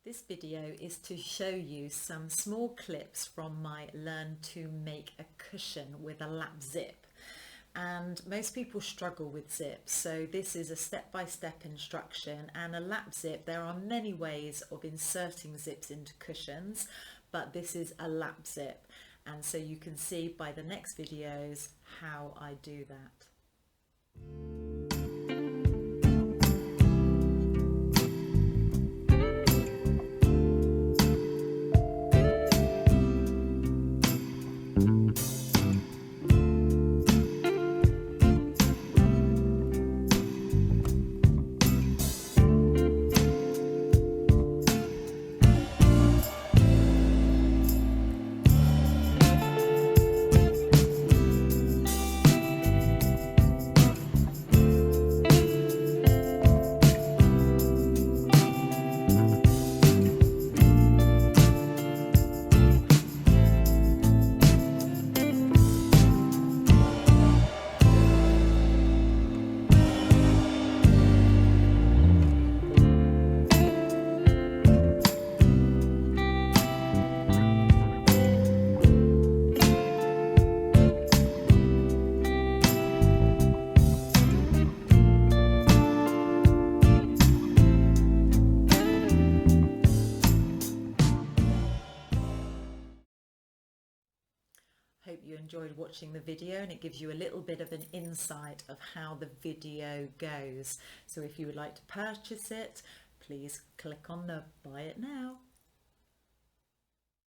This video is to show you some small clips from my Learn to Make a Cushion with a Lap Zip. And most people struggle with zips, so this is a step-by-step instruction. And a lap zip, there are many ways of inserting zips into cushions, but this is a lap zip, and so you can see by the next videos how I do that. Hope you enjoyed watching the video, and it gives you a little bit of an insight of how the video goes. So if you would like to purchase it, please click on the buy it now.